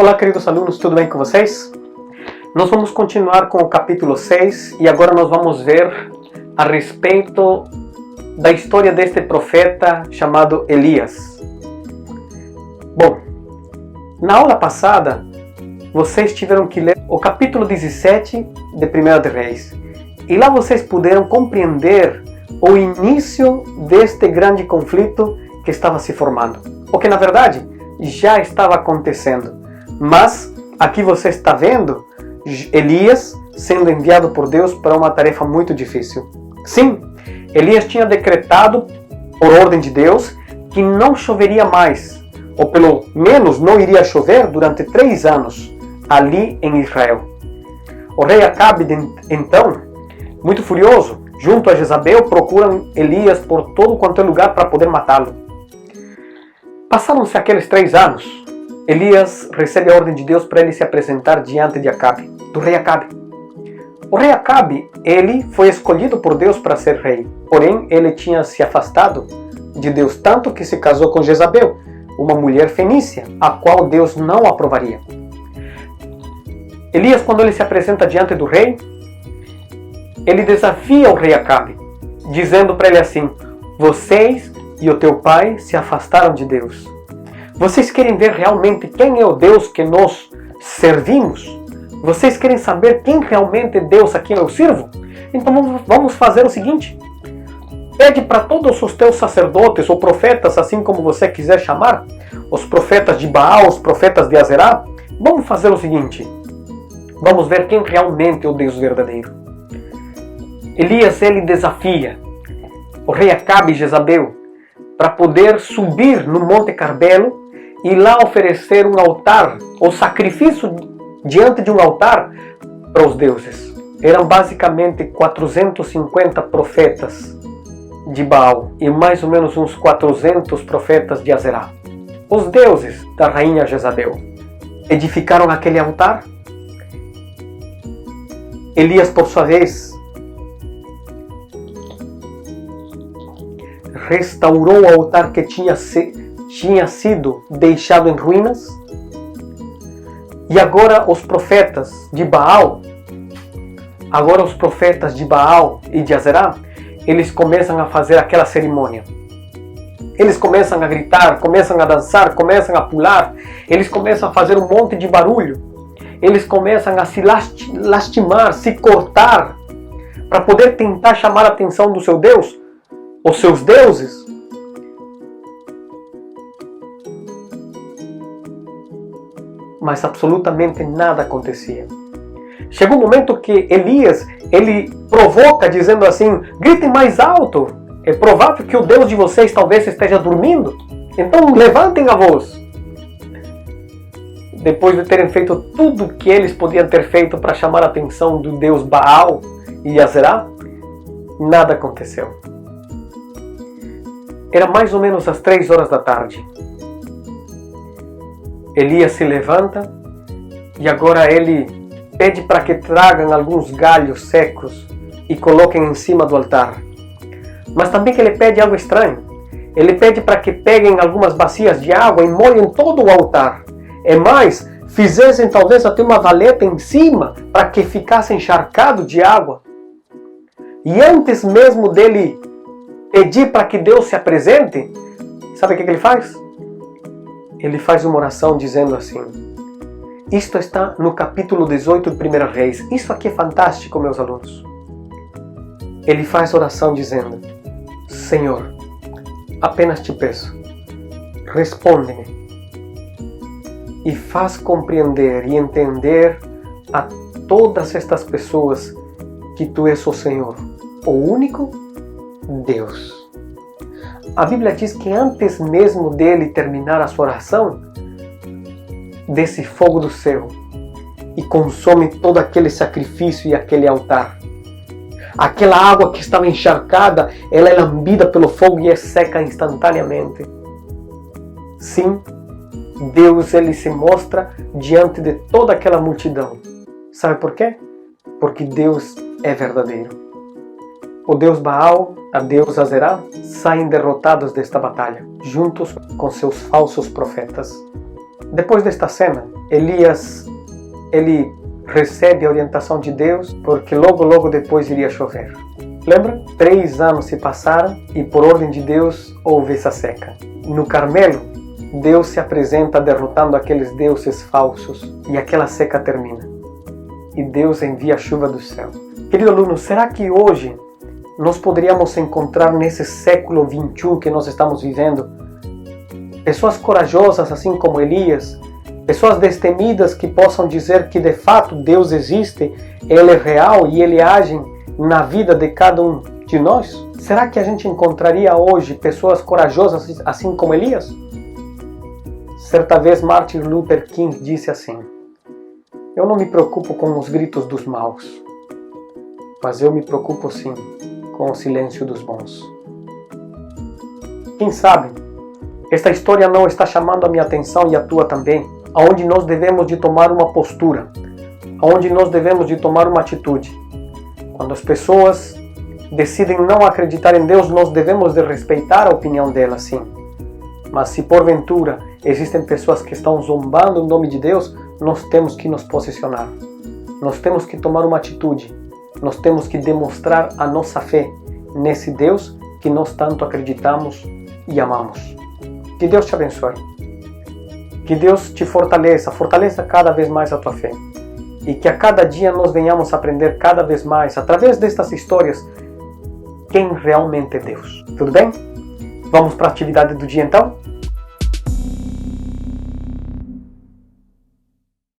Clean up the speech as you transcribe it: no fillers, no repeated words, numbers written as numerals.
Olá, queridos alunos, tudo bem com vocês? Nós vamos continuar com o capítulo 6 e agora nós vamos ver a respeito da história deste profeta chamado Elias. Bom, na aula passada vocês tiveram que ler o capítulo 17 de 1 de Reis e lá vocês puderam compreender o início deste grande conflito que estava se formando, o que na verdade já estava acontecendo. Mas aqui você está vendo Elias sendo enviado por Deus para uma tarefa muito difícil. Sim, Elias tinha decretado, por ordem de Deus, que não choveria mais, ou pelo menos não iria chover durante 3 anos ali em Israel. O rei Acabe, então, muito furioso, junto a Jezabel, procuram Elias por todo quanto é lugar para poder matá-lo. Passaram-se aqueles 3 anos. Elias recebe a ordem de Deus para ele se apresentar diante de Acabe, do rei Acabe. O rei Acabe, ele foi escolhido por Deus para ser rei, porém ele tinha se afastado de Deus tanto que se casou com Jezabel, uma mulher fenícia, a qual Deus não aprovaria. Elias, quando ele se apresenta diante do rei, ele desafia o rei Acabe, dizendo para ele assim: vocês e o teu pai se afastaram de Deus. Vocês querem ver realmente quem é o Deus que nós servimos? Vocês querem saber quem realmente é Deus a quem eu sirvo? Então vamos fazer o seguinte: pede para todos os teus sacerdotes ou profetas, assim como você quiser chamar, os profetas de Baal, os profetas de Azerá, vamos fazer o seguinte: vamos ver quem realmente é o Deus verdadeiro. Elias, ele desafia o rei Acabe e Jezabel para poder subir no Monte Carmelo e lá oferecer um altar, ou sacrifício diante de um altar para os deuses. Eram basicamente 450 profetas de Baal e mais ou menos uns 400 profetas de Azerá. Os deuses da rainha Jezabel edificaram aquele altar. Elias, por sua vez, restaurou o altar que tinha sido deixado em ruínas. E agora os profetas de Baal, e de Azerá, eles começam a fazer aquela cerimônia. Eles começam a gritar, começam a dançar, começam a pular, eles começam a fazer um monte de barulho. Eles começam a se lastimar, se cortar, para poder tentar chamar a atenção do seu Deus, os seus deuses. Mas absolutamente nada acontecia. Chegou um momento que Elias, ele provoca dizendo assim: gritem mais alto, é provável que o Deus de vocês talvez esteja dormindo, então levantem a voz. Depois de terem feito tudo o que eles podiam ter feito para chamar a atenção do Deus Baal e Azerá, nada aconteceu. Era mais ou menos às 3 horas da tarde. Elias se levanta e agora ele pede para que tragam alguns galhos secos e coloquem em cima do altar. Mas também que ele pede algo estranho. Ele pede para que peguem algumas bacias de água e molhem todo o altar. E mais, fizessem talvez até uma valeta em cima para que ficasse encharcado de água. E antes mesmo dele pedir para que Deus se apresente, sabe o que ele faz? Ele faz uma oração dizendo assim. Isto está no capítulo 18 de 1 Reis. Isso aqui é fantástico, meus alunos. Ele faz oração dizendo: Senhor, apenas te peço, responde-me e faz compreender e entender a todas estas pessoas que tu és o Senhor, o único Deus. A Bíblia diz que antes mesmo dele terminar a sua oração, desce fogo do céu e consome todo aquele sacrifício e aquele altar. Aquela água que estava encharcada, ela é lambida pelo fogo e é seca instantaneamente. Sim, Deus, ele se mostra diante de toda aquela multidão. Sabe por quê? Porque Deus é verdadeiro. O Deus Baal, a Deus Azerá, saem derrotados desta batalha, juntos com seus falsos profetas. Depois desta cena, Elias, ele recebe a orientação de Deus, porque logo depois iria chover. Lembra? 3 anos se passaram e por ordem de Deus houve essa seca. No Carmelo, Deus se apresenta derrotando aqueles deuses falsos e aquela seca termina. E Deus envia a chuva do céu. Querido aluno, será que hoje nós poderíamos encontrar nesse século XXI que nós estamos vivendo pessoas corajosas assim como Elias, pessoas destemidas que possam dizer que de fato Deus existe, Ele é real e Ele age na vida de cada um de nós? Será que a gente encontraria hoje pessoas corajosas assim como Elias? Certa vez Martin Luther King disse assim: eu não me preocupo com os gritos dos maus, mas eu me preocupo sim com o silêncio dos bons. Quem sabe esta história não está chamando a minha atenção e a tua também, aonde nós devemos de tomar uma postura, aonde nós devemos de tomar uma atitude. Quando as pessoas decidem não acreditar em Deus, nós devemos de respeitar a opinião delas, sim. Mas se porventura existem pessoas que estão zombando o nome de Deus, nós temos que nos posicionar. Nós temos que tomar uma atitude. Nós temos que demonstrar a nossa fé nesse Deus que nós tanto acreditamos e amamos. Que Deus te abençoe. Que Deus te fortaleça cada vez mais a tua fé. E que a cada dia nós venhamos aprender cada vez mais, através destas histórias, quem realmente é Deus. Tudo bem? Vamos para a atividade do dia então?